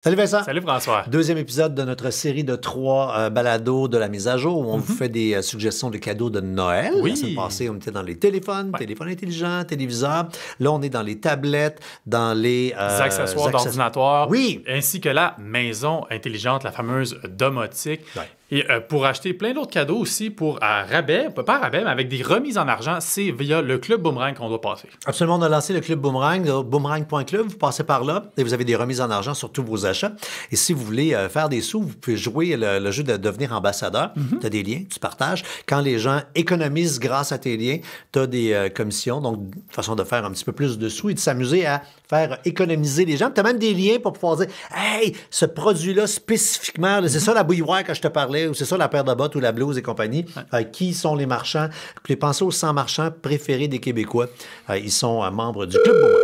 Salut Vincent. Salut François. Deuxième épisode de notre série de 3 balados de la mise à jour où on vous fait des suggestions de cadeaux de Noël. Oui. La semaine passée, on était dans les téléphones, téléphones intelligents, téléviseurs. Là, on est dans les tablettes, dans les accessoires d'ordinateur. Oui. Ainsi que la maison intelligente, la fameuse domotique. Ouais. Et pour acheter plein d'autres cadeaux aussi pour rabais, pas rabais, mais avec des remises en argent, c'est via le Club Boomerang qu'on doit passer. Absolument, on a lancé le Club Boomerang, boomerang.club. Vous passez par là et vous avez des remises en argent sur tous vos achats. Et si vous voulez faire des sous, vous pouvez jouer le jeu de devenir ambassadeur. Tu as des liens, tu partages. Quand les gens économisent grâce à tes liens, tu as des commissions, donc une façon de faire un petit peu plus de sous et de s'amuser à faire économiser les gens. Tu as même des liens pour pouvoir dire « Hey, ce produit-là spécifiquement, là, c'est ça la bouilloire que je te parlais ou c'est ça la paire de bottes ou la blouse et compagnie. Qui sont les marchands? Vous pouvez penser aux 100 marchands préférés des Québécois. Ils sont membres du Club Boomerang.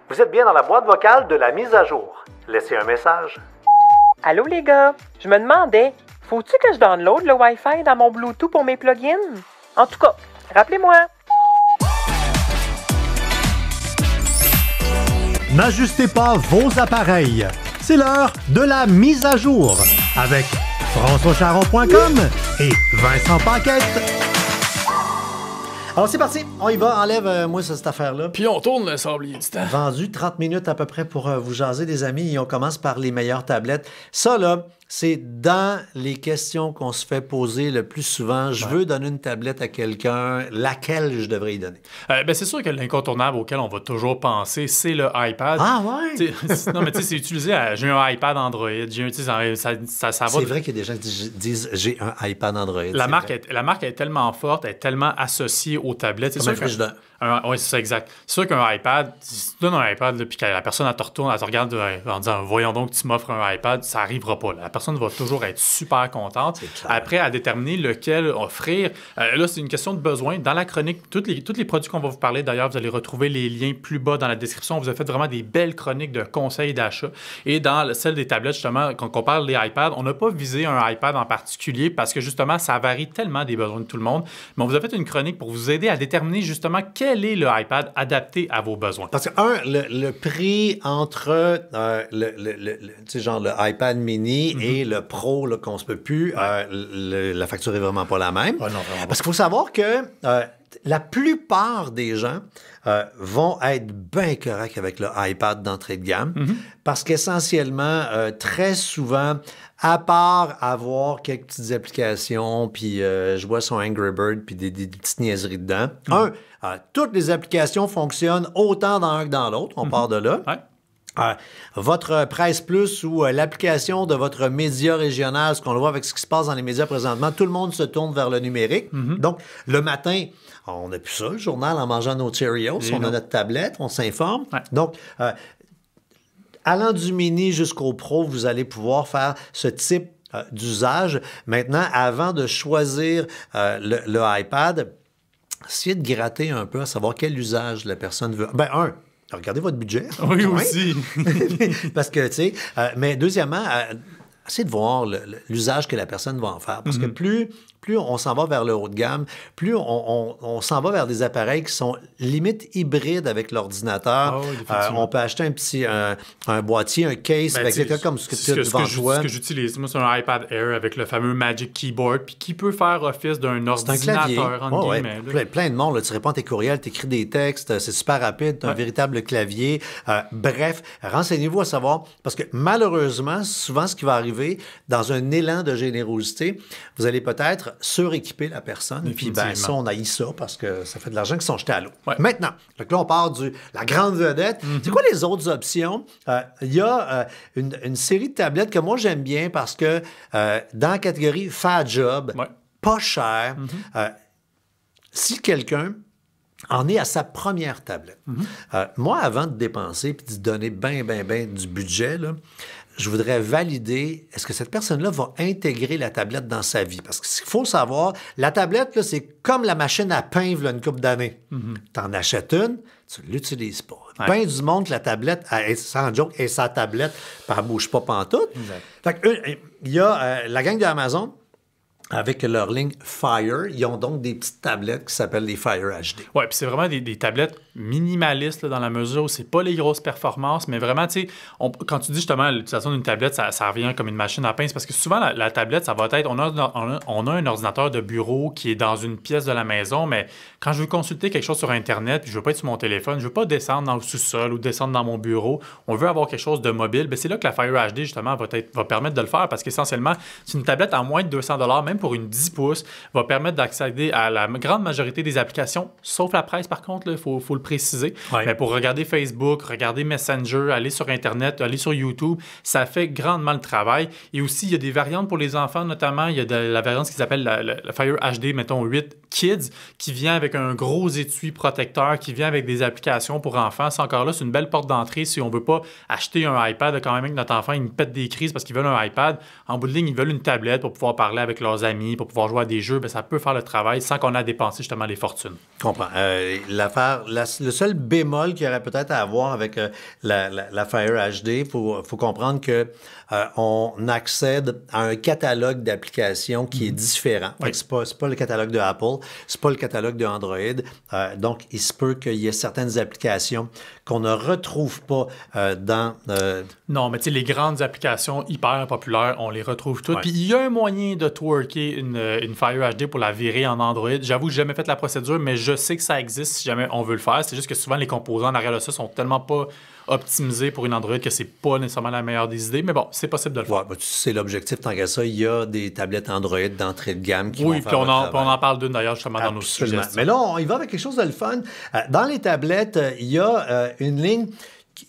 Vous êtes bien dans la boîte vocale de la mise à jour. Laissez un message. Allô les gars, je me demandais, faut-tu que je download le Wi-Fi dans mon Bluetooth pour mes plugins? En tout cas, rappelez-moi. N'ajustez pas vos appareils. C'est l'heure de la mise à jour avec françoischaron.com et Vincent Paquette. Alors c'est parti, on y va, enlève-moi cette affaire-là. Puis on tourne le sablier du temps. Vendu 30 minutes à peu près pour vous jaser des amis et on commence par les meilleures tablettes. Ça là, c'est dans les questions qu'on se fait poser le plus souvent. Je veux donner une tablette à quelqu'un, laquelle je devrais y donner? C'est sûr que l'incontournable auquel on va toujours penser, c'est le iPad. Ah ouais? Non, mais tu sais, c'est utilisé j'ai un iPad Android. Ça va. C'est vrai qu'il y a des gens qui disent j'ai un iPad Android. La marque est tellement forte, elle est tellement associée aux tablettes. Comme un frigidaire. Oui, c'est ça, exact. C'est sûr qu'un iPad, si tu donnes un iPad, puis que la personne, elle te retourne, elle te regarde en disant « Voyons donc, tu m'offres un iPad », ça n'arrivera pas. Là. La personne va toujours être super contente. Après, à déterminer lequel offrir, là, c'est une question de besoin. Dans la chronique, tous les produits qu'on va vous parler, d'ailleurs, vous allez retrouver les liens plus bas dans la description. On vous a fait vraiment des belles chroniques de conseils d'achat. Et dans celle des tablettes, justement, quand on parle des iPads, on n'a pas visé un iPad en particulier parce que, justement, ça varie tellement des besoins de tout le monde. Mais on vous a fait une chronique pour vous aider à déterminer, justement, quel est le iPad adapté à vos besoins. Parce que, le prix entre genre le iPad mini et le Pro là, qu'on se peut plus, la facture est vraiment pas la même. Non, vraiment Parce qu'il faut savoir que la plupart des gens vont être bien corrects avec le iPad d'entrée de gamme parce qu'essentiellement, très souvent, à part avoir quelques petites applications, puis je vois son Angry Bird, puis des petites niaiseries dedans. Toutes les applications fonctionnent autant dans un que dans l'autre. On part de là. Ouais. Votre Presse Plus ou l'application de votre média régional, ce qu'on le voit avec ce qui se passe dans les médias présentement, tout le monde se tourne vers le numérique. Donc, le matin, on n'a plus ça, le journal, en mangeant nos Cheerios. On a notre tablette, on s'informe. Ouais. Donc, allant du mini jusqu'au Pro, vous allez pouvoir faire ce type d'usage. Maintenant, avant de choisir le iPad, essayez de gratter un peu à savoir quel usage la personne veut. Regardez votre budget. Oui, aussi. Parce que, tu sais, mais deuxièmement, essayez de voir l'usage que la personne va en faire. Parce que plus on s'en va vers le haut de gamme, plus on s'en va vers des appareils qui sont limite hybrides avec l'ordinateur. On peut acheter un boîtier, un case, exactement comme ce que tu as devant toi. Ce que j'utilise, moi, c'est un iPad Air avec le fameux Magic Keyboard, puis qui peut faire office d'un ordinateur, entre guillemets. Plein de monde, là, tu réponds à tes courriels, tu écris des textes, c'est super rapide, tu as un véritable clavier. Bref, renseignez-vous à savoir, parce que malheureusement, souvent, ce qui va arriver, dans un élan de générosité, vous allez peut-être suréquiper la personne. Puis ça, on haït ça parce que ça fait de l'argent qui sont jetés à l'eau. Ouais. Maintenant, donc là, on part de la grande vedette. C'est quoi les autres options? Il y a une série de tablettes que moi, j'aime bien parce que dans la catégorie « Fat Job », pas cher, si quelqu'un en est à sa première tablette. Moi, avant de dépenser puis de donner bien du budget, là, je voudrais valider, est-ce que cette personne-là va intégrer la tablette dans sa vie? Parce qu'il faut savoir, la tablette, là, c'est comme la machine à pain, là, une couple d'années. Tu en achètes une, tu ne l'utilises pas. Pain du monde que la tablette, sans joke, et sa tablette, elle ne bouge pas pantoute. Fait que, il y a la gang de Amazon avec leur ligne Fire. Ils ont donc des petites tablettes qui s'appellent les Fire HD. Oui, puis c'est vraiment des tablettes minimalistes là, dans la mesure où c'est pas les grosses performances, mais vraiment, tu sais, quand tu dis justement l'utilisation d'une tablette, ça revient comme une machine à pince, parce que souvent, la tablette, ça va être, on a un ordinateur de bureau qui est dans une pièce de la maison, mais quand je veux consulter quelque chose sur Internet, puis je veux pas être sur mon téléphone, je veux pas descendre dans le sous-sol ou descendre dans mon bureau, on veut avoir quelque chose de mobile, bien, c'est là que la Fire HD, justement, va permettre de le faire, parce qu'essentiellement, c'est une tablette à moins de 200$, même pour une 10 pouces, va permettre d'accéder à la grande majorité des applications, sauf la presse, par contre, il faut le préciser. Ouais. Mais pour regarder Facebook, regarder Messenger, aller sur Internet, aller sur YouTube, ça fait grandement le travail. Et aussi, il y a des variantes pour les enfants, notamment, il y a la variante qui s'appelle la Fire HD, mettons 8 Kids, qui vient avec un gros étui protecteur, qui vient avec des applications pour enfants. C'est encore là, c'est une belle porte d'entrée si on veut pas acheter un iPad, quand même que notre enfant, il me pète des crises parce qu'ils veulent un iPad. En bout de ligne, ils veulent une tablette pour pouvoir parler avec leurs amis, pour pouvoir jouer à des jeux. Bien, ça peut faire le travail sans qu'on ait à dépenser justement les fortunes. Je comprends. Le seul bémol qu'il y aurait peut-être à avoir avec la Fire HD, il faut comprendre que on accède à un catalogue d'applications qui est différent. Oui. C'est pas le catalogue de Apple, c'est pas le catalogue de Android. Donc, il se peut qu'il y ait certaines applications qu'on ne retrouve pas dans... Non, mais tu sais, les grandes applications hyper populaires, on les retrouve toutes. Puis il y a un moyen de twerker une Fire HD pour la virer en Android. J'avoue que j'ai jamais fait la procédure, mais je sais que ça existe si jamais on veut le faire. C'est juste que souvent, les composants en arrière de ça sont tellement pas optimisé pour une Android que c'est pas nécessairement la meilleure des idées, mais bon, c'est possible de le faire. Ouais, c'est l'objectif, tant qu'à ça. Il y a des tablettes Android d'entrée de gamme qui vont faire puis on en parle d'une d'ailleurs justement dans nos sujets. Mais là, on y va avec quelque chose de le fun. Dans les tablettes, il y a une ligne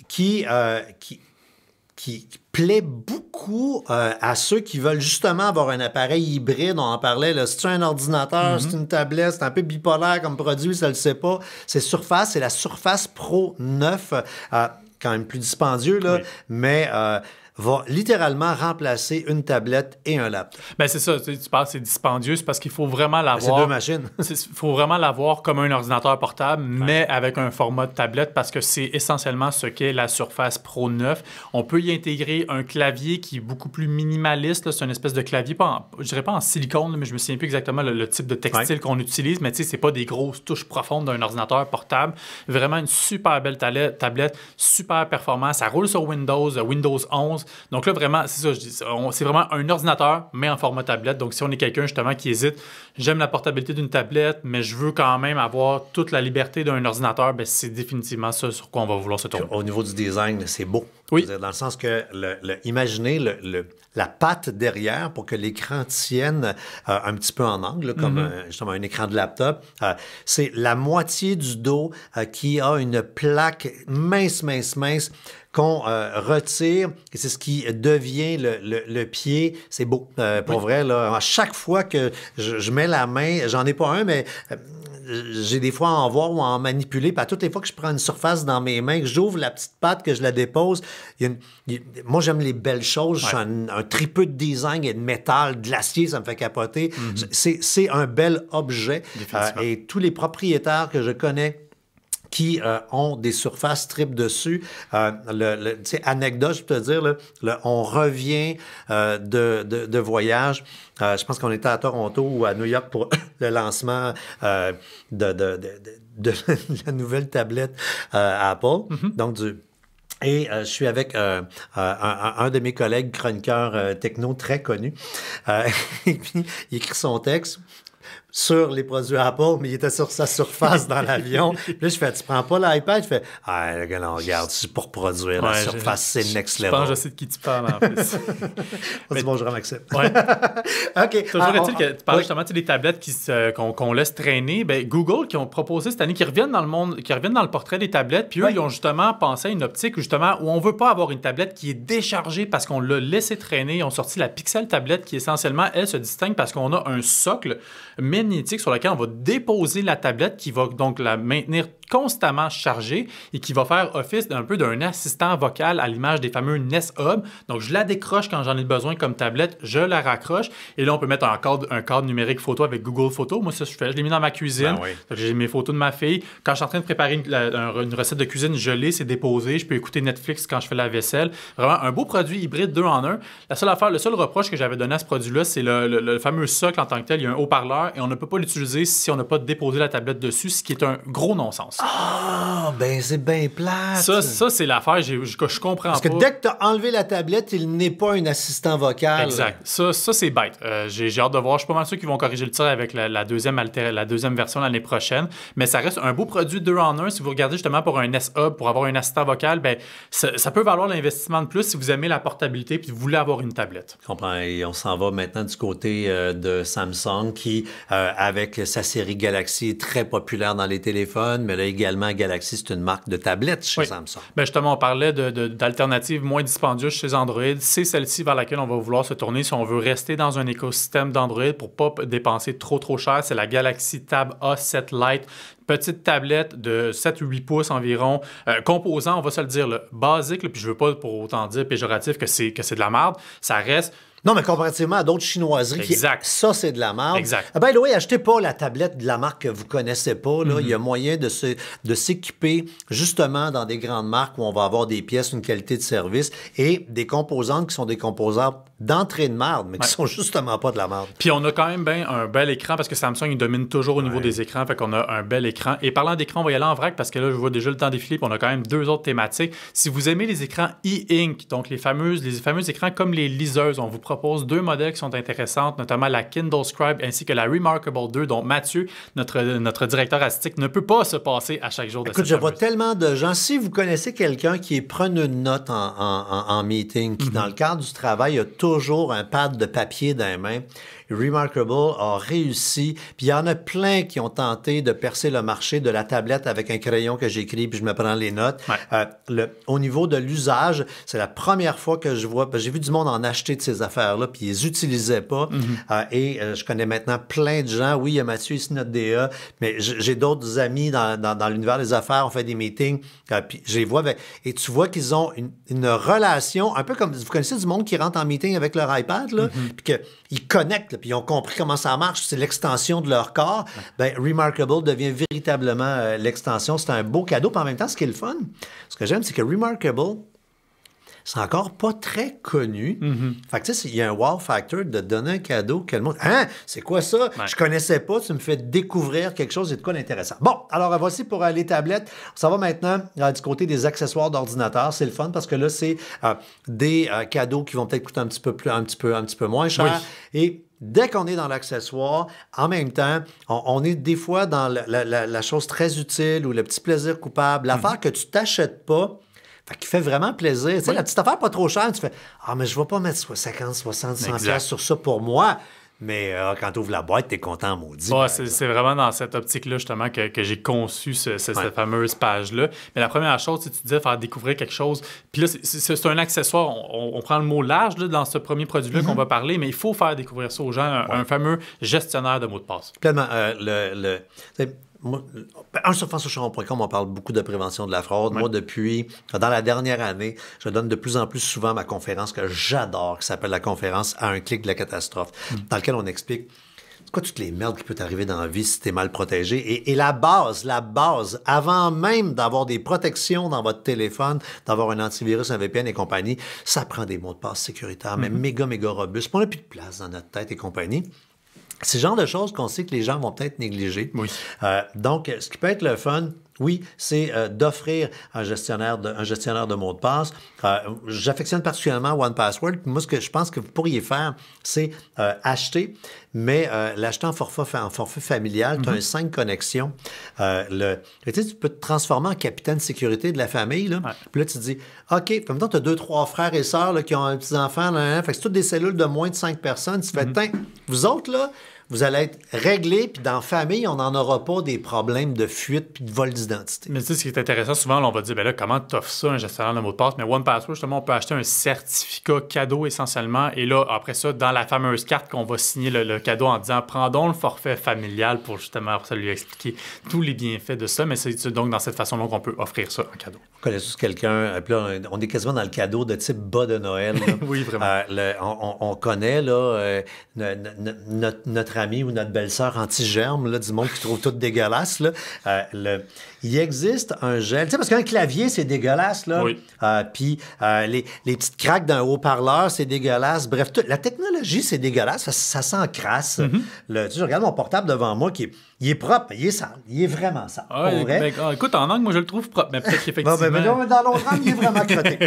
qui plaît beaucoup à ceux qui veulent justement avoir un appareil hybride. On en parlait, là. C'est un ordinateur, c'est une tablette, c'est un peu bipolaire comme produit, ça le sait pas. C'est Surface, c'est la Surface Pro 9, quand même plus dispendieux, là, oui. Mais va littéralement remplacer une tablette et un laptop. Bien, c'est ça. Tu parles, c'est dispendieux, c'est parce qu'il faut vraiment l'avoir... C'est deux machines. Il faut vraiment l'avoir comme un ordinateur portable, mais avec un format de tablette, parce que c'est essentiellement ce qu'est la Surface Pro 9. On peut y intégrer un clavier qui est beaucoup plus minimaliste. Là. C'est une espèce de clavier, je dirais pas en silicone, mais je me souviens plus exactement le type de textile qu'on utilise, mais tu sais, c'est pas des grosses touches profondes d'un ordinateur portable. Vraiment une super belle tablette, super performant. Ça roule sur Windows 11. Donc là, vraiment, c'est ça, je dis, c'est vraiment un ordinateur, mais en format tablette. Donc, si on est quelqu'un, justement, qui hésite, j'aime la portabilité d'une tablette, mais je veux quand même avoir toute la liberté d'un ordinateur, bien, c'est définitivement ça sur quoi on va vouloir se tourner. Au niveau du design, c'est beau. Oui. Dans le sens que, imaginez la patte derrière pour que l'écran tienne un petit peu en angle, comme justement un écran de laptop. C'est la moitié du dos qui a une plaque mince, qu'on retire, et c'est ce qui devient le pied. C'est beau. Pour vrai, là, à chaque fois que je mets la main, j'en ai pas un, mais j'ai des fois à en voir ou à en manipuler, puis à toutes les fois que je prends une surface dans mes mains, que j'ouvre la petite patte, que je la dépose, moi, j'aime les belles choses. Je suis un tripeux de design et de métal, de l'acier, ça me fait capoter. C'est un bel objet. Et tous les propriétaires que je connais qui ont des surfaces tripes dessus. Anecdote, je peux te dire, on revient de voyage. Je pense qu'on était à Toronto ou à New York pour le lancement de la nouvelle tablette Apple. Donc, Et je suis avec un de mes collègues chroniqueurs techno très connu. Et puis, il écrit son texte sur les produits Apple, mais il était sur sa Surface dans l'avion. Puis là, je fais, tu prends pas l'iPad? Je fais, là, regarde, c'est pour produire la Surface, c'est next level. Je pense que je sais de qui tu parles, en plus. Dis bonjour à Maxime. Ouais. OK. Toujours est-il que tu parlais justement des tablettes qu'on laisse traîner. Ben, Google, qui ont proposé cette année, qui reviennent dans le portrait des tablettes, puis eux, ils ont justement pensé à une optique où on veut pas avoir une tablette qui est déchargée parce qu'on l'a laissé traîner. Ils ont sorti la Pixel tablette qui, essentiellement, elle, se distingue parce qu'on a un socle magnétique sur lequel on va déposer la tablette qui va donc la maintenir constamment chargée et qui va faire office un peu d'un assistant vocal à l'image des fameux Nest Hub. Donc, je la décroche quand j'en ai besoin comme tablette, je la raccroche et là, on peut mettre un cadre numérique photo avec Google Photos. Moi, ça, je l'ai mis dans ma cuisine. Ben oui. Donc, j'ai mes photos de ma fille. Quand je suis en train de préparer une recette de cuisine, je l'ai, c'est déposé. Je peux écouter Netflix quand je fais la vaisselle. Vraiment, un beau produit hybride 2 en 1. La seule affaire, le seul reproche que j'avais donné à ce produit-là, c'est le fameux socle en tant que tel. Il y a un haut-parleur et on ne peut pas l'utiliser si on n'a pas déposé la tablette dessus, ce qui est un gros non-sens. Ah, ben c'est bien plate. Ça c'est l'affaire, je comprends Parce pas. que dès que tu as enlevé la tablette, il n'est pas un assistant vocal. Exact. Ça c'est bête. J'ai hâte de voir. Je suis pas mal sûr qu'ils vont corriger le tir avec la deuxième version l'année prochaine. Mais ça reste un beau produit 2 en 1. Si vous regardez justement pour un Nest Hub, pour avoir un assistant vocal, ben, ça peut valoir l'investissement de plus si vous aimez la portabilité et vous voulez avoir une tablette. Je comprends. Et on s'en va maintenant du côté de Samsung qui, avec sa série Galaxy, est très populaire dans les téléphones, mais là également, Galaxy, c'est une marque de tablette chez Samsung. Ben justement, on parlait d'alternatives moins dispendieuses chez Android. C'est celle-ci vers laquelle on va vouloir se tourner si on veut rester dans un écosystème d'Android pour ne pas dépenser trop cher. C'est la Galaxy Tab A7 Lite. Petite tablette de 7-8 pouces environ, composant, on va se le dire, là, basique, là, puis je veux pas pour autant dire péjoratif que c'est de la merde, ça reste... Non, mais comparativement à d'autres chinoiseries, ça, c'est de la merde. Exact. Ben oui, achetez pas la tablette de la marque que vous connaissez pas. Là. Il y a moyen de s'équiper justement dans des grandes marques où on va avoir des pièces, une qualité de service et des composantes qui sont des composantes d'entrée de marde, mais qui sont justement pas de la merde. Puis on a quand même un bel écran parce que Samsung, il domine toujours au niveau des écrans, fait qu'on a un bel écran. Et parlant d'écran, on va y aller en vrac parce que là, je vois déjà le temps défiler, puis on a quand même 2 autres thématiques. Si vous aimez les écrans e-ink, donc les fameux écrans comme les liseuses, on vous propose 2 modèles qui sont intéressantes, notamment la Kindle Scribe ainsi que la Remarkable 2, dont Mathieu, notre directeur artistique, ne peut pas se passer à chaque jour de Écoute, je vois tellement de gens. Si vous connaissez quelqu'un qui est preneur de notes en meeting, qui, dans le cadre du travail, a toujours un pad de papier dans les mains, Remarkable a réussi. Puis il y en a plein qui ont tenté de percer le marché de la tablette avec un crayon que j'écris puis je me prends les notes. Ouais. Au niveau de l'usage, c'est la première fois que je vois... J'ai vu du monde en acheter de ces affaires-là puis ils les utilisaient pas. Je connais maintenant plein de gens. Oui, il y a Mathieu ici, notre DA, mais j'ai d'autres amis dans l'univers des affaires. On fait des meetings puis je les vois. Et tu vois qu'ils ont une relation un peu comme... Vous connaissez du monde qui rentre en meeting avec leur iPad, là, puis qu'ils connectent, puis ils ont compris comment ça marche, c'est l'extension de leur corps. Ben, Remarkable devient véritablement l'extension. C'est un beau cadeau. Puis en même temps, ce qui est le fun, ce que j'aime, c'est que Remarkable, c'est encore pas très connu. Fait que tu sais, il y a un wow factor de donner un cadeau que le monde... Hein? C'est quoi ça? Ouais. Je connaissais pas. Tu me fais découvrir quelque chose et de quoi d'intéressant. Bon, alors voici pour les tablettes. Ça va maintenant du côté des accessoires d'ordinateur. C'est le fun parce que là, c'est des cadeaux qui vont peut-être coûter un petit peu moins cher. Oui. Et dès qu'on est dans l'accessoire, en même temps, on est des fois dans la chose très utile ou le petit plaisir coupable, l'affaire que tu t'achètes pas, qui fait vraiment plaisir. Tu sais, la petite affaire pas trop chère, tu fais « Ah, mais je ne vais pas mettre 50, 60, 100 piastres sur ça pour moi. » Mais quand tu ouvres la boîte, tu es content, maudit. Ouais, c'est vraiment dans cette optique-là, justement, que j'ai conçu cette fameuse page-là. Mais la première chose, tu disais faire découvrir quelque chose. Puis là, c'est un accessoire. On prend le mot large là, dans ce premier produit-là qu'on va parler, mais il faut faire découvrir ça aux gens, un fameux gestionnaire de mots de passe. Pleinement. Sur FranceAuchan.com, on parle beaucoup de prévention de la fraude. Moi, dans la dernière année, je donne de plus en plus souvent ma conférence que j'adore, qui s'appelle la conférence à un clic de la catastrophe, dans laquelle on explique c'est quoi toutes les merdes qui peuvent t'arriver dans la vie si t'es mal protégé. Et la base, avant même d'avoir des protections dans votre téléphone, d'avoir un antivirus, un VPN et compagnie, ça prend des mots de passe sécuritaires, mais méga robustes. On n'a plus de place dans notre tête et compagnie. C'est le genre de choses qu'on sait que les gens vont peut-être négliger. Oui. Donc, ce qui peut être le fun, oui, c'est d'offrir un gestionnaire de mots de passe. J'affectionne particulièrement 1Password. Moi, ce que je pense que vous pourriez faire, c'est acheter, mais l'acheter en forfait familial. Tu as 5 connexions. Tu peux te transformer en capitaine de sécurité de la famille. Là. Ouais. Puis là, tu te dis, OK, comme tu as 2-3 frères et sœurs là, qui ont un petit enfant. Fait que c'est toutes des cellules de moins de 5 personnes. Tu fais, vous autres, là, vous allez être réglé, puis dans la famille, on n'en aura pas des problèmes de fuite puis de vol d'identité. Mais tu sais, ce qui est intéressant, souvent, là, on va dire, ben là, comment tu offres ça, un gestionnaire de mot de passe? Mais OnePassword, justement, on peut acheter un certificat cadeau essentiellement. Et là, après ça, dans la fameuse carte qu'on va signer le cadeau en disant, prends donc le forfait familial pour justement ça lui expliquer tous les bienfaits de ça. Mais c'est donc dans cette façon-là qu'on peut offrir ça en cadeau. On connaît tous quelqu'un, puis là, on est quasiment dans le cadeau de type bas de Noël. Oui, vraiment. On connaît là, notre ami ou notre belle-sœur anti-germe, là, du monde qui trouve tout dégueulasse. Là. Il existe un gel. Tu sais, parce qu'un clavier, c'est dégueulasse. Là. Oui. Puis les petites craques d'un haut-parleur, c'est dégueulasse. Bref, la technologie, c'est dégueulasse. Ça sent crasse. Tu sais, je regarde mon portable devant moi il est propre, mais il est sale. Il est vraiment sale. Écoute, en angle, moi, je le trouve propre, mais peut-être qu'effectivement... dans l'autre angle, il est vraiment crotté.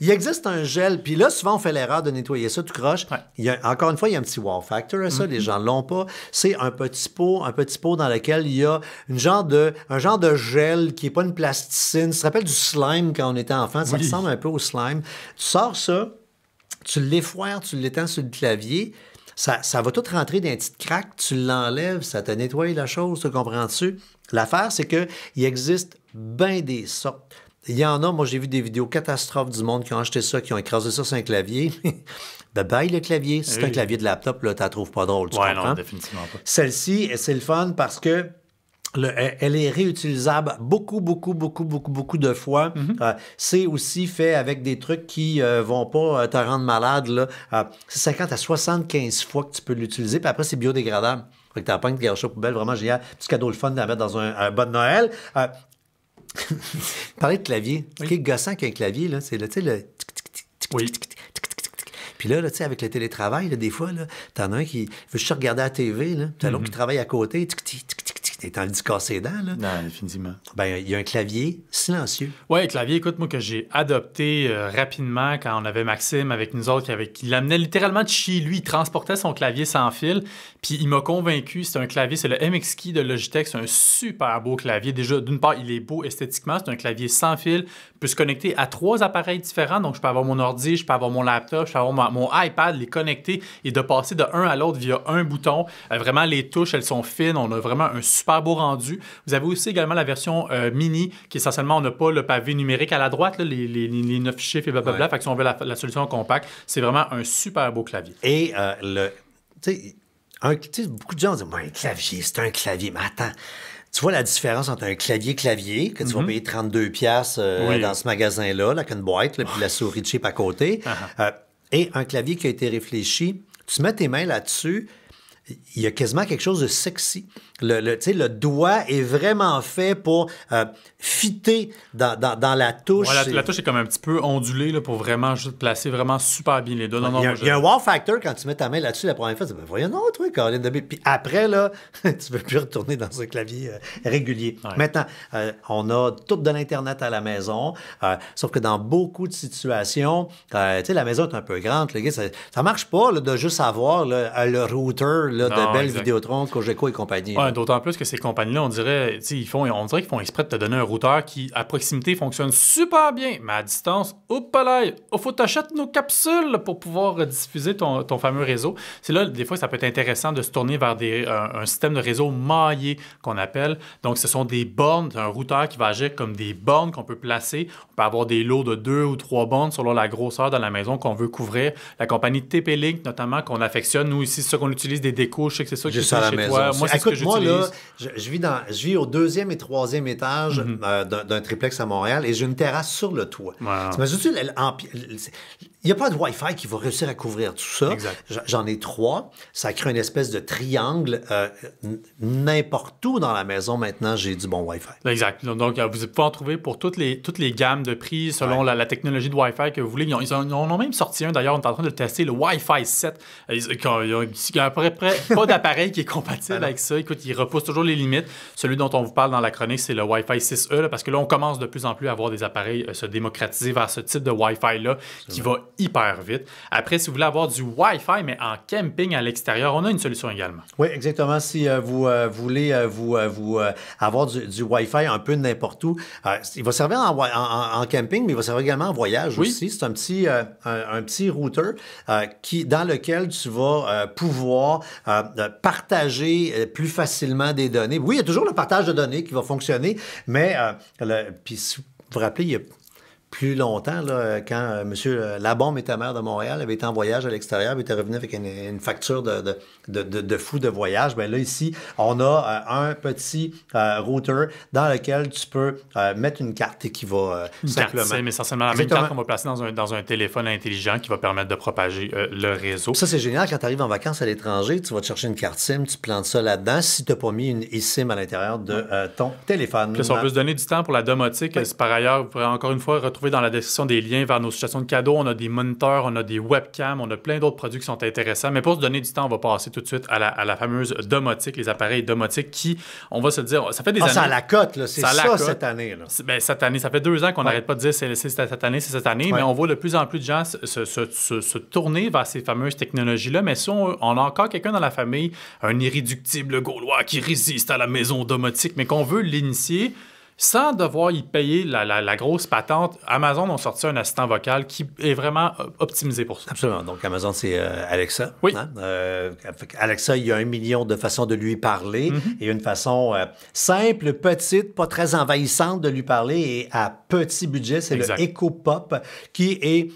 Il existe un gel, puis là, souvent, on fait l'erreur de nettoyer ça tout croche. Ouais. Encore une fois, il y a un petit wow factor à ça, les gens ne l'ont pas. C'est un petit pot dans lequel il y a un genre de gel qui n'est pas une plasticine. Ça se rappelle du slime quand on était enfant, ça ressemble un peu au slime. Tu sors ça, tu l'effoires, tu l'étends sur le clavier... Ça va tout rentrer dans une petite craque, tu l'enlèves, ça te nettoie la chose, tu comprends-tu? L'affaire, c'est qu'il existe bien des sortes. Il y en a, moi j'ai vu des vidéos catastrophes du monde qui ont acheté ça, qui ont écrasé ça sur un clavier. Bye le clavier. Si c'est un clavier de laptop, là, tu la trouves pas drôle, tu comprends? Non, définitivement pas. Celle-ci, c'est le fun parce que elle est réutilisable beaucoup de fois. C'est aussi fait avec des trucs qui vont pas te rendre malade. Là. C'est 50 à 75 fois que tu peux l'utiliser. Puis après, c'est biodégradable. Fait que t'as pas une garde aux poubelles. Vraiment génial. Petit cadeau le fun de la mettre dans un bon de Noël. Parler de clavier. Ce qui est gossant qu'un clavier, là, c'est le Puis là, tu sais, avec le télétravail, là, des fois, t'en as un qui veut juste regarder à la TV, là, t'as l'autre qui travaille à côté, t'es envie de se casser les dents, là. Non, définitivement. Ben, il y a un clavier silencieux. Oui, un clavier, écoute, moi, que j'ai adopté rapidement quand on avait Maxime avec nous autres, qui l'amenait littéralement de chez lui. Il transportait son clavier sans fil, puis il m'a convaincu. C'est un clavier, c'est le MX Key de Logitech. C'est un super beau clavier. Déjà, d'une part, il est beau esthétiquement. C'est un clavier sans fil. Il peut se connecter à 3 appareils différents. Donc, je peux avoir mon ordi, je peux avoir mon laptop, je peux avoir mon iPad, les connecter et de passer de un à l'autre via un bouton. Vraiment, les touches, elles sont fines. On a vraiment un super beau rendu. Vous avez aussi également la version mini, qui essentiellement, on n'a pas le pavé numérique à la droite, là, les 9 chiffres et blablabla. Ouais. Fait que si on veut la solution compacte, c'est vraiment un super beau clavier. Et tu sais, beaucoup de gens disent, un clavier, c'est un clavier. Mais attends, tu vois la différence entre un clavier que tu vas payer 32$ dans ce magasin-là, avec une boîte, là, puis la souris de chip à côté, et un clavier qui a été réfléchi. Tu mets tes mains là-dessus, il y a quasiment quelque chose de sexy. Le doigt est vraiment fait pour fitter dans la touche. Ouais, la touche est comme un petit peu ondulée là, pour vraiment juste placer vraiment super bien les doigts. Il y a un wow factor quand tu mets ta main là-dessus la première fois. Tu dis, voyons, non, toi, Caroline Debé. Puis après, là, tu ne veux plus retourner dans un clavier régulier. Ouais. Maintenant, on a tout de l'Internet à la maison, sauf que dans beaucoup de situations, tu sais, la maison est un peu grande. Les gars, ça ne marche pas là, de juste avoir là, le router là, de Bell, Vidéotron, Cogeco et compagnie. Ouais, d'autant plus que ces compagnies-là, on dirait qu'ils font exprès de te donner un routeur qui, à proximité, fonctionne super bien, mais à distance, il faut t'acheter nos capsules pour pouvoir diffuser ton fameux réseau. C'est là, des fois, ça peut être intéressant de se tourner vers un système de réseau maillé qu'on appelle. Donc, ce sont des bornes, un routeur qui va agir comme des bornes qu'on peut placer. On peut avoir des lots de 2 ou 3 bornes selon la grosseur de la maison qu'on veut couvrir. La compagnie TP-Link, notamment, qu'on affectionne. Nous, ici, c'est ça qu'on utilise, des décos. Je sais que c'est ça qui est chez toi. Moi, c'est ce que j'utilise. Moi, là, je vis au 2e et 3e étage d'un triplex à Montréal et j'ai une terrasse sur le toit. Wow. T'imagines-tu, il n'y a pas de Wi-Fi qui va réussir à couvrir tout ça. Exact. J'en ai 3. Ça crée une espèce de triangle. N'importe où dans la maison, maintenant, j'ai du bon Wi-Fi. Exact. Donc, vous pouvez en trouver pour toutes les gammes de prix selon la technologie de Wi-Fi que vous voulez. Ils en ont même sorti un. D'ailleurs, on est en train de le tester, le Wi-Fi 7. Il y a à peu près pas d'appareil qui est compatible avec ça. Écoute, il repousse toujours les limites. Celui dont on vous parle dans la chronique, c'est le Wi-Fi 6E, là, parce que là, on commence de plus en plus à avoir des appareils se démocratiser vers ce type de Wi-Fi-là qui va hyper vite. Après, si vous voulez avoir du Wi-Fi, mais en camping à l'extérieur, on a une solution également. Oui, exactement. Si vous voulez avoir du Wi-Fi un peu n'importe où, il va servir en camping, mais il va servir également en voyage aussi. C'est un petit routeur dans lequel tu vas pouvoir partager plus facilement des données. Oui, il y a toujours le partage de données qui va fonctionner, mais puis si vous vous rappelez, il y a plus longtemps, là, quand M. Labombe était maire de Montréal, avait été en voyage à l'extérieur, il était revenu avec une facture de fou de voyage. Bien là, ici, on a un petit routeur dans lequel tu peux mettre une carte et qui va simplement... C'est essentiellement la même carte qu'on va placer dans un téléphone intelligent qui va permettre de propager le réseau. Ça, c'est génial. Quand tu arrives en vacances à l'étranger, tu vas te chercher une carte SIM, tu plantes ça là-dedans si tu n'as pas mis une eSIM à l'intérieur de ton téléphone. Puis, si on peut se donner du temps pour la domotique, par ailleurs, vous pourrez encore une fois retrouver dans la description des liens vers nos situations de cadeaux. On a des moniteurs, on a des webcams, on a plein d'autres produits qui sont intéressants. Mais pour se donner du temps, on va passer tout de suite à la fameuse domotique, les appareils domotiques qui, on va se le dire, ça fait des années... C'est à la cote, là. C'est ça cette année. Là. Cette année, ça fait 2 ans qu'on n'arrête pas de dire c'est cette année, mais on voit de plus en plus de gens se tourner vers ces fameuses technologies-là. Mais si on a encore quelqu'un dans la famille, un irréductible Gaulois qui résiste à la maison domotique, mais qu'on veut l'initier... Sans devoir y payer la grosse patente, Amazon ont sorti un assistant vocal qui est vraiment optimisé pour ça. Absolument. Donc, Amazon, c'est Alexa. Oui. Hein? Alexa, il y a 1 million de façons de lui parler et une façon simple, petite, pas très envahissante de lui parler et à petit budget. C'est le Echo Pop qui est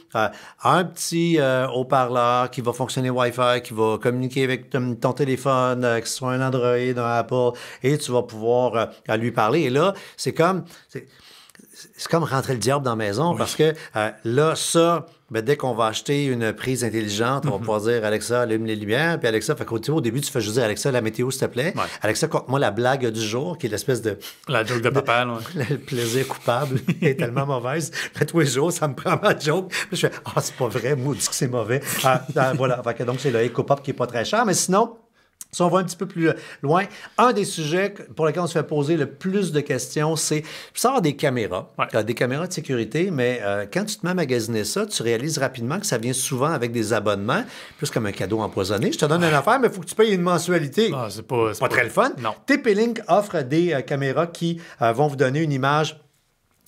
un petit haut-parleur qui va fonctionner Wi-Fi, qui va communiquer avec ton téléphone, que ce soit un Android, un Apple, et tu vas pouvoir lui parler. Et là, c'est comme rentrer le diable dans la maison parce que là, ça, dès qu'on va acheter une prise intelligente, on va pouvoir dire Alexa, allume les lumières. Puis Alexa, au début, tu fais juste dire Alexa, la météo, s'il te plaît. Ouais. Alexa, conte-moi la blague du jour, qui est l'espèce de. La joke de papa, là. Le plaisir coupable est tellement mauvaise. Mais tous les jours, ça me prend ma joke. Puis je fais c'est pas vrai, maudit que c'est mauvais. Voilà. Donc, c'est le Echo Pop qui est pas très cher. Mais sinon, si on va un petit peu plus loin, un des sujets pour lesquels on se fait poser le plus de questions, c'est savoir des caméras, des caméras de sécurité, mais quand tu te mets à magasiner ça, tu réalises rapidement que ça vient souvent avec des abonnements, plus comme un cadeau empoisonné. Je te donne une affaire, mais il faut que tu payes une mensualité. C'est pas très le fun. Non. TP-Link offre des caméras qui vont vous donner une image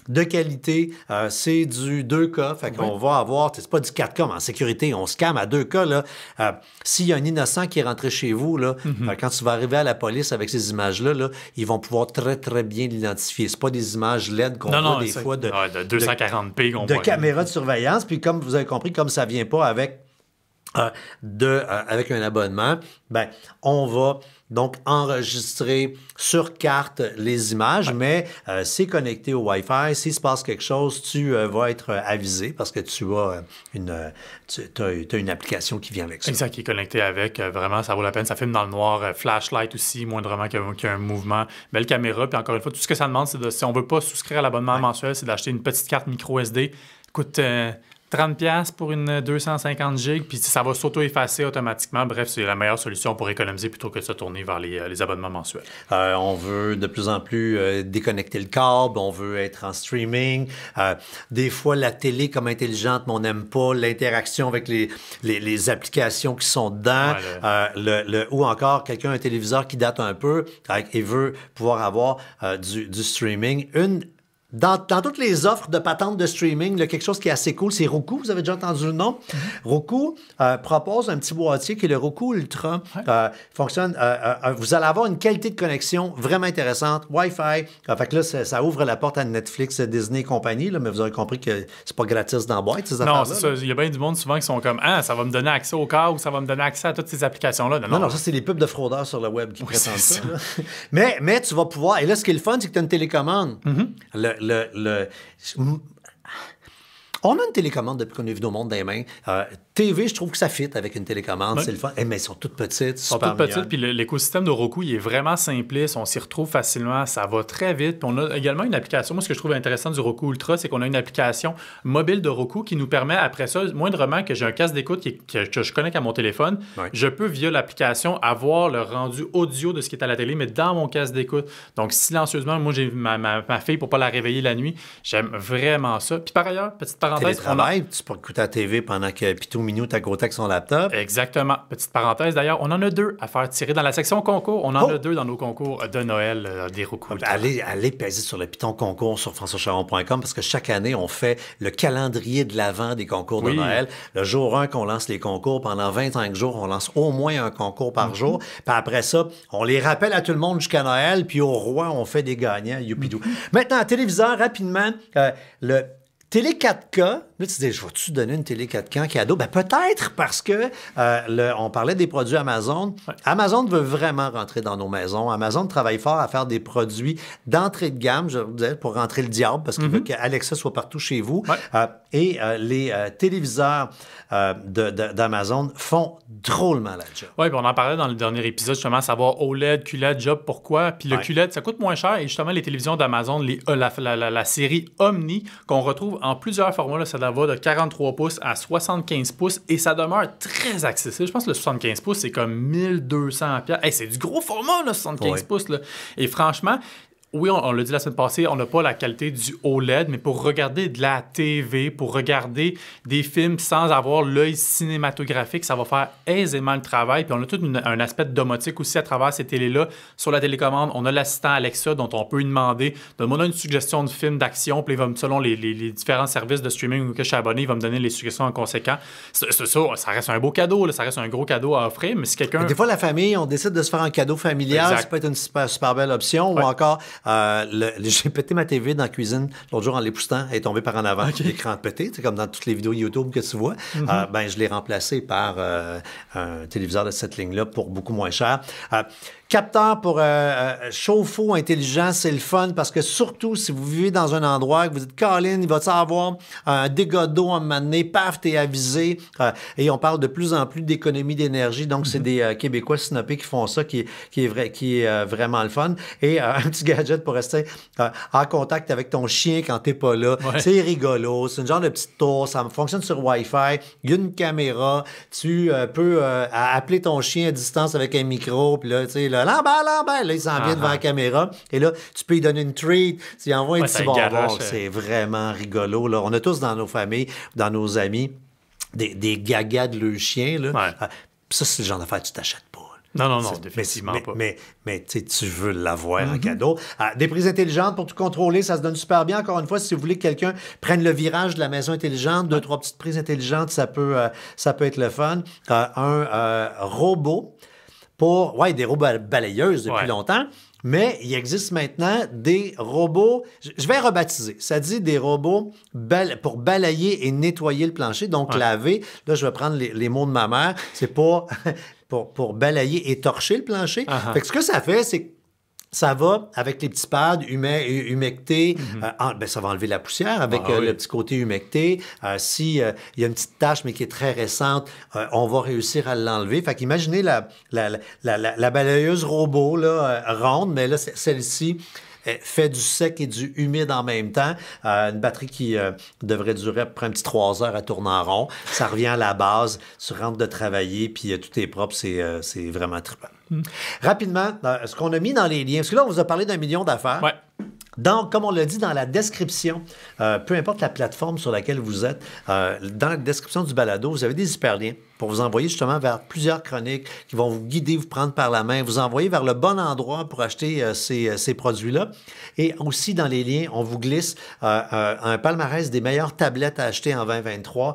de qualité, c'est du 2K, fait qu'on va avoir, c'est pas du 4K, mais en sécurité, on se calme à 2K, là. S'il y a un innocent qui est rentré chez vous, là, quand tu vas arriver à la police avec ces images-là, là, ils vont pouvoir très, très bien l'identifier. C'est pas des images LED qu'on voit des fois de 240p qu'on de caméras de surveillance, puis comme vous avez compris, comme ça vient pas avec avec un abonnement, on va donc enregistrer sur carte les images, mais c'est connecté au Wi-Fi. S'il se passe quelque chose, tu vas être avisé parce que tu as une application qui vient avec ça. Exact, qui est connecté avec. Vraiment, ça vaut la peine. Ça filme dans le noir. Flashlight aussi, moindrement qu'il y a un mouvement. Belle caméra. Puis encore une fois, tout ce que ça demande, c'est si on veut pas souscrire à l'abonnement mensuel, c'est d'acheter une petite carte micro SD. Coûte 30$ pour une 250 gigs, puis ça va s'auto-effacer automatiquement. Bref, c'est la meilleure solution pour économiser plutôt que de se tourner vers les abonnements mensuels. On veut de plus en plus déconnecter le câble, on veut être en streaming. Des fois, la télé comme intelligente, mais on n'aime pas l'interaction avec les applications qui sont dedans. Ou encore, quelqu'un a un téléviseur qui date un peu et veut pouvoir avoir du streaming. Dans toutes les offres de patentes de streaming, là, quelque chose qui est assez cool, c'est Roku. Vous avez déjà entendu le nom? Roku propose un petit boîtier qui est le Roku Ultra. Fonctionne. Vous allez avoir une qualité de connexion vraiment intéressante. Wi-Fi. Fait que là, ça ouvre la porte à Netflix, Disney et compagnie, là, mais vous avez compris que c'est pas gratis dans la boîte, ces affaires-là. Non, c'est ça. Il y a bien du monde souvent qui sont comme ça va me donner accès au câble ou ça va me donner accès à toutes ces applications-là. Non, ça, c'est les pubs de fraudeurs sur le web qui prétendent ça. mais tu vas pouvoir. Et là, ce qui est le fun, c'est que tu as une télécommande. On a une télécommande depuis qu'on est venu au monde dans les mains. TV, je trouve que ça fit avec une télécommande. C'est le fun. Mais elles sont toutes petites. Elles sont toutes petites. Puis l'écosystème de Roku, il est vraiment simpliste. On s'y retrouve facilement. Ça va très vite. Puis on a également une application. Moi, ce que je trouve intéressant du Roku Ultra, c'est qu'on a une application mobile de Roku qui nous permet, après ça, moindrement que j'ai un casque d'écoute que je connecte à mon téléphone, je peux, via l'application, avoir le rendu audio de ce qui est à la télé, mais dans mon casque d'écoute. Donc, silencieusement, moi, j'ai ma fille pour ne pas la réveiller la nuit. J'aime vraiment ça. Puis par ailleurs, petite parenthèse parenthèse. Tu peux écouter la TV pendant que Pitou Minou est à côté avec son laptop. Exactement. Petite parenthèse, d'ailleurs, on en a 2 à faire tirer dans la section concours. On en a 2 dans nos concours de Noël des Roku. Allez peser sur le Piton concours sur françoischaron.com parce que chaque année, on fait le calendrier de l'avant des concours de Noël. Le jour 1 qu'on lance les concours, pendant 25 jours, on lance au moins un concours par jour. Puis après ça, on les rappelle à tout le monde jusqu'à Noël, puis au roi, on fait des gagnants. Youpidou. Maintenant, téléviseur, rapidement, le Télé 4K, là, tu te dis, je vais-tu donner une Télé 4K en cadeau? Ben peut-être parce que on parlait des produits Amazon. Ouais. Amazon veut vraiment rentrer dans nos maisons. Amazon travaille fort à faire des produits d'entrée de gamme, je vous disais, pour rentrer le diable, parce qu'il veut qu'Alexa soit partout chez vous. Ouais. Et les téléviseurs d'Amazon font drôlement la job. Oui, puis on en parlait dans le dernier épisode, justement, savoir OLED, QLED, job, pourquoi. Puis le QLED, ça coûte moins cher. Et justement, les télévisions d'Amazon, la série Omni, qu'on retrouve en plusieurs formats, là, ça va de 43 pouces à 75 pouces et ça demeure très accessible. Je pense que le 75 pouces, c'est comme 1200$. Hey, c'est du gros format, là, 75 pouces. Là. Et franchement, oui, on l'a dit la semaine passée, on n'a pas la qualité du OLED, mais pour regarder de la TV, pour regarder des films sans avoir l'œil cinématographique, ça va faire aisément le travail. Puis on a tout un aspect domotique aussi à travers ces télés-là. Sur la télécommande, on a l'assistant Alexa dont on peut lui demander de me donner une suggestion de film d'action, puis il va selon les différents services de streaming auxquels je suis abonné, il va me donner les suggestions en conséquent. Ça reste un beau cadeau, là, ça reste un gros cadeau à offrir, mais si quelqu'un... Des fois, la famille, on décide de se faire un cadeau familial, ça peut être une super belle option, ou encore... j'ai pété ma TV dans la cuisine l'autre jour en l'époustant, elle est tombée par en avant. L'écran a pété, c'est comme dans toutes les vidéos YouTube que tu vois. Je l'ai remplacé par un téléviseur de cette ligne-là pour beaucoup moins cher. Capteur pour chauffe-eau intelligent, c'est le fun parce que surtout si vous vivez dans un endroit que vous dites Colin, il va-tu avoir un dégât d'eau à un moment donné, paf, t'es avisé. Et on parle de plus en plus d'économie d'énergie, donc c'est des Québécois sinopés qui font ça, qui est vraiment le fun. Et un petit gadget pour rester en contact avec ton chien quand t'es pas là. Ouais. C'est rigolo, c'est une genre de petite tour, ça fonctionne sur Wi-Fi, il y a une caméra, tu peux appeler ton chien à distance avec un micro, puis là, tu sais, Lambert, là, il s'en vient devant la caméra. Et là, tu peux lui donner une treat. Tu lui envoies un petit bonbon. C'est vraiment rigolo. Là. On a tous dans nos familles, dans nos amis, des gagas de leurs chiens. Là. Ouais. Ça, c'est le genre d'affaire que tu t'achètes pas. Non, définitivement pas. Mais tu veux l'avoir en cadeau. Des prises intelligentes pour tout contrôler, ça se donne super bien. Encore une fois, si vous voulez que quelqu'un prenne le virage de la maison intelligente, 2-3 petites prises intelligentes, ça peut être le fun. Un robot des robots balayeuses depuis longtemps, mais il existe maintenant des robots, je vais rebaptiser, ça dit des robots pour balayer et nettoyer le plancher, donc laver. Là, je vais prendre les mots de ma mère, c'est pas pour balayer et torcher le plancher. Fait que ce que ça fait, c'est que ça va avec les petits pads humectés. Ça va enlever la poussière avec le petit côté humecté. Si il y a une petite tache, mais qui est très récente, on va réussir à l'enlever. Fait qu'imaginez la balayeuse robot là, ronde, mais là, celle-ci fait du sec et du humide en même temps. Une batterie qui devrait durer à peu près un petit 3 heures à tourner en rond. Ça revient à la base. Tu rentres de travailler, puis tout est propre. C'est vraiment trippant. Rapidement, ce qu'on a mis dans les liens, parce que là, on vous a parlé d'1 million d'affaires. Ouais. Donc, comme on l'a dit dans la description, peu importe la plateforme sur laquelle vous êtes, dans la description du balado, vous avez des hyperliens pour vous envoyer justement vers plusieurs chroniques qui vont vous guider, vous prendre par la main, vous envoyer vers le bon endroit pour acheter ces produits-là. Et aussi, dans les liens, on vous glisse un palmarès des meilleures tablettes à acheter en 2023.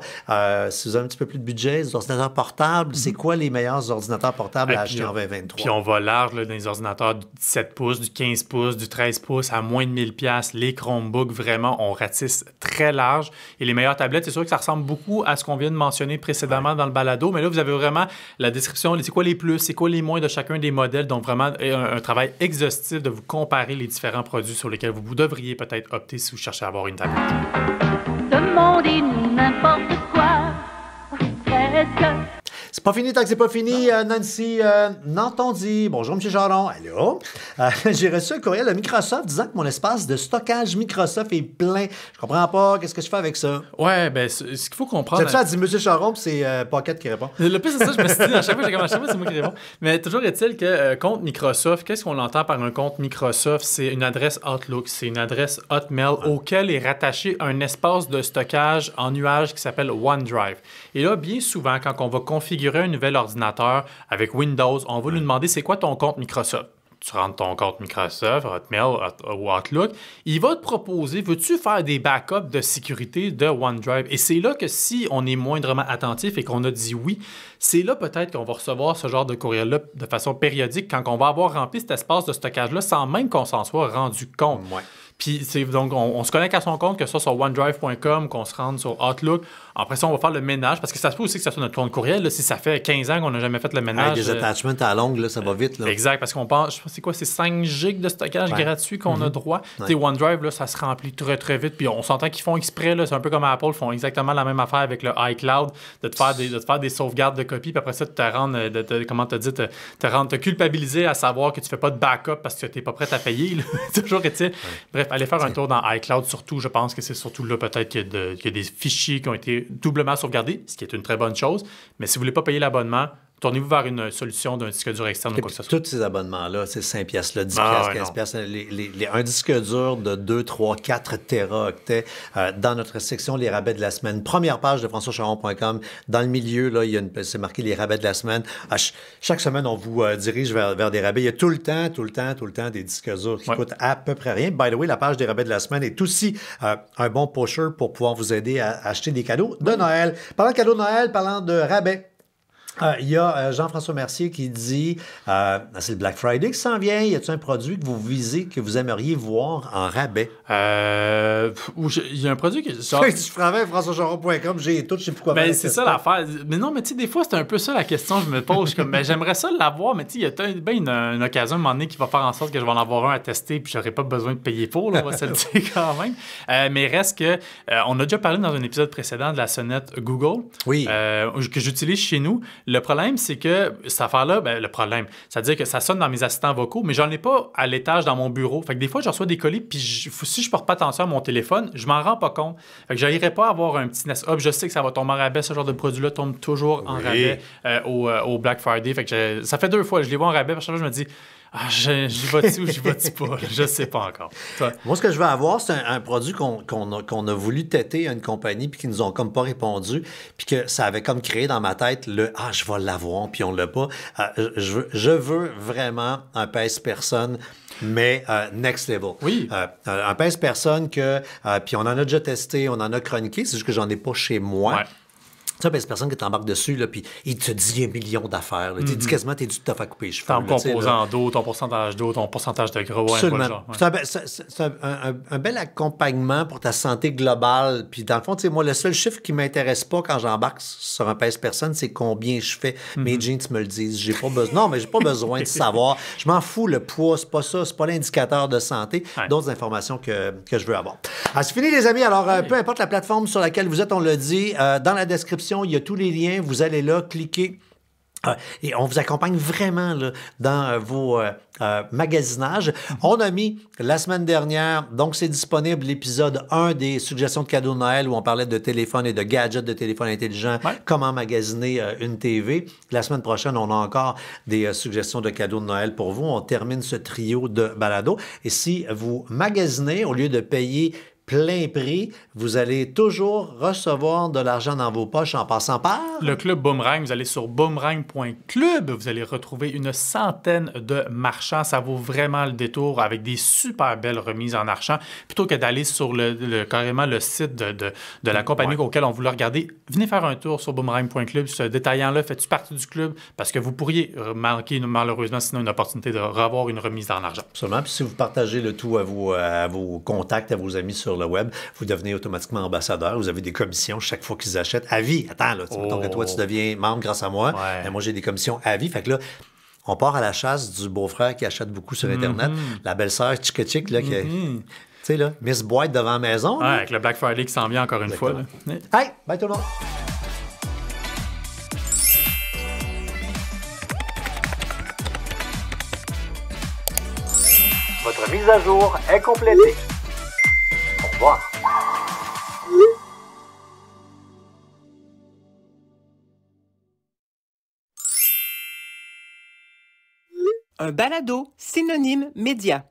Si vous avez un petit peu plus de budget, des ordinateurs portables, c'est quoi les meilleurs ordinateurs portables à acheter en 2023? Puis on va large là, dans les ordinateurs du 17 pouces, du 15 pouces, du 13 pouces, à moins de 1000$. Les Chromebooks, vraiment, on ratisse très large. Et les meilleures tablettes, c'est sûr que ça ressemble beaucoup à ce qu'on vient de mentionner précédemment dans le balado. Mais là, vous avez vraiment la description, c'est quoi les plus, c'est quoi les moins de chacun des modèles. Donc, vraiment, un travail exhaustif de vous comparer les différents produits sur lesquels vous devriez peut-être opter si vous cherchez à avoir une tablette. Demandez-nous n'importe quoi, presque. C'est pas fini tant que c'est pas fini. Nancy Nantondi. Bonjour, M. Charon. Allô? J'ai reçu un courriel de Microsoft disant que mon espace de stockage Microsoft est plein. Je comprends pas. Qu'est-ce que je fais avec ça? Ouais, ben, ce qu'il faut comprendre... J'ai-tu dit M. Charon, puis c'est Pocket qui répond? Le plus, c'est ça, je me suis dit, à chaque fois, c'est moi qui réponds. Mais toujours est-il que compte Microsoft, qu'est-ce qu'on entend par un compte Microsoft? C'est une adresse Outlook, c'est une adresse Hotmail auquel est rattaché un espace de stockage en nuage qui s'appelle OneDrive. Et là, bien souvent, quand on va configurer un nouvel ordinateur avec Windows, on va lui demander c'est quoi ton compte Microsoft. Tu rentres ton compte Microsoft, Hotmail ou Outlook. Il va te proposer, veux-tu faire des backups de sécurité de OneDrive? Et c'est là que si on est moindrement attentif et qu'on a dit oui, c'est là peut-être qu'on va recevoir ce genre de courriel-là de façon périodique quand on va avoir rempli cet espace de stockage-là sans même qu'on s'en soit rendu compte. Ouais. Puis donc, on se connecte à son compte, que ce soit sur OneDrive.com, qu'on se rende sur Outlook. Après ça, on va faire le ménage, parce que ça se peut aussi que ça soit notre compte courriel. Là, si ça fait 15 ans qu'on n'a jamais fait le ménage. Avec des attachments à longue, là, ça va vite. Là. Exact, parce qu'on pense, je sais pas c'est quoi, c'est 5 gigs de stockage gratuit qu'on a droit. Tu sais, OneDrive, là, ça se remplit très, très vite. Puis on s'entend qu'ils font exprès, là, c'est un peu comme Apple, font exactement la même affaire avec le iCloud, de te faire des sauvegardes de copies, puis après ça, de te rendre, te culpabiliser à savoir que tu fais pas de backup parce que tu n'es pas prêt à payer. Là. Toujours est-il. Bref, allez faire un tour dans iCloud, surtout, je pense que c'est surtout là peut-être qu'il y a des fichiers qui ont été doublement sauvegardés, ce qui est une très bonne chose. Mais si vous ne voulez pas payer l'abonnement, tournez-vous vers une solution d'un disque dur externe ou quoi que ce soit. Tous ces abonnements-là, c'est 5 piastres, là, 10 piastres, 15 piastres. Un disque dur de 2, 3, 4 téraoctets dans notre section Les rabais de la semaine. Première page de françoischaron.com. Dans le milieu, là, c'est marqué Les rabais de la semaine. Chaque semaine, on vous dirige vers des rabais. Il y a tout le temps des disques durs qui coûtent à peu près rien. By the way, la page des rabais de la semaine est aussi un bon pusher pour pouvoir vous aider à acheter des cadeaux de Noël. Parlant de cadeaux de Noël, parlant de rabais, il y a Jean-François Mercier qui dit c'est le Black Friday qui s'en vient. Y a-t-il un produit que vous visez, que vous aimeriez voir en rabais? Il y a un produit que. Genre... Je travaille françoischaron.com, j'ai tout, je sais plus quoi. Ben, c'est ça l'affaire. Mais non, mais tu sais, des fois, c'est un peu ça la question que je me pose. Comme, ben, j'aimerais ça l'avoir, mais tu sais, il y a bien une occasion à un moment donné qui va faire en sorte que je vais en avoir un à tester, puis j'aurai pas besoin de payer pour, là, on va se le dire quand même. Mais reste que, on a déjà parlé dans un épisode précédent de la sonnette Google, que j'utilise chez nous. Le problème, c'est que cette affaire-là, c'est-à-dire que ça sonne dans mes assistants vocaux, mais j'en ai pas à l'étage dans mon bureau. Fait que des fois, je reçois des colis, puis si je porte pas attention à mon téléphone, je m'en rends pas compte. Fait que j'arriverai pas à avoir un petit nest. Je sais que ça va tomber en rabais, ce genre de produit-là tombe toujours en rabais au Black Friday. Fait que ça fait 2 fois, je les vois en rabais, parce que je me dis... j'y vais-tu ou j'y vais-tu pas? Je sais pas encore. Toi? Moi, ce que je veux avoir, c'est un produit qu'on a voulu têter à une compagnie puis qu'ils nous ont comme pas répondu puis que ça avait comme créé dans ma tête je vais l'avoir puis on l'a pas. Je veux vraiment un pèse-personne mais next level. Oui. Un pèse-personne puis on en a déjà testé, on en a chroniqué, c'est juste que j'en ai pas chez moi. Ouais. Ça, ben, c'est personne qui t'embarque dessus, là, puis il te dit 1 million d'affaires. Tu dis quasiment, t'es du tough à couper les cheveux. Ton composant d'eau, ton pourcentage d'eau, ton pourcentage de gras. Absolument. C'est un bel accompagnement pour ta santé globale. Puis dans le fond, tu sais, moi, le seul chiffre qui m'intéresse pas quand j'embarque sur un pèse-personne, c'est combien je fais. Mes jeans me le disent. J'ai pas besoin. Non, mais j'ai pas besoin de savoir. Je m'en fous, le poids, c'est pas ça. C'est pas l'indicateur de santé. D'autres informations que je veux avoir. C'est fini, les amis. Alors, peu importe la plateforme sur laquelle vous êtes, on l'a dit, dans la description, il y a tous les liens. Vous allez là, cliquez. Et on vous accompagne vraiment là, dans vos magasinages. On a mis la semaine dernière, donc c'est disponible, l'épisode 1 des suggestions de cadeaux de Noël où on parlait de téléphone et de gadgets de téléphone intelligent, comment magasiner une TV. La semaine prochaine, on a encore des suggestions de cadeaux de Noël pour vous. On termine ce trio de balado. Et si vous magasinez, au lieu de payer plein prix, vous allez toujours recevoir de l'argent dans vos poches en passant par... le club Boomerang. Vous allez sur boomerang.club. Vous allez retrouver une centaine de marchands. Ça vaut vraiment le détour avec des super belles remises en argent. Plutôt que d'aller sur carrément le site de la compagnie auquel on voulait regarder, venez faire un tour sur boomerang.club. Ce détaillant-là, faites-tu partie du club? Parce que vous pourriez manquer malheureusement sinon une opportunité de revoir une remise en argent. Absolument. Puis si vous partagez le tout à vos contacts, à vos amis sur le web, vous devenez automatiquement ambassadeur. Vous avez des commissions chaque fois qu'ils achètent à vie. Attends, là, mettons que toi, tu deviens membre grâce à moi. Et moi, j'ai des commissions à vie. Fait que là, on part à la chasse du beau-frère qui achète beaucoup sur Internet. La belle-sœur Chick là, qui tu sais, là, Miss Boîte devant la maison. Avec le Black Friday qui s'en vient encore une fois. Là. Hey, bye tout le monde! Votre mise à jour est complétée. Au revoir. Un balado synonyme média.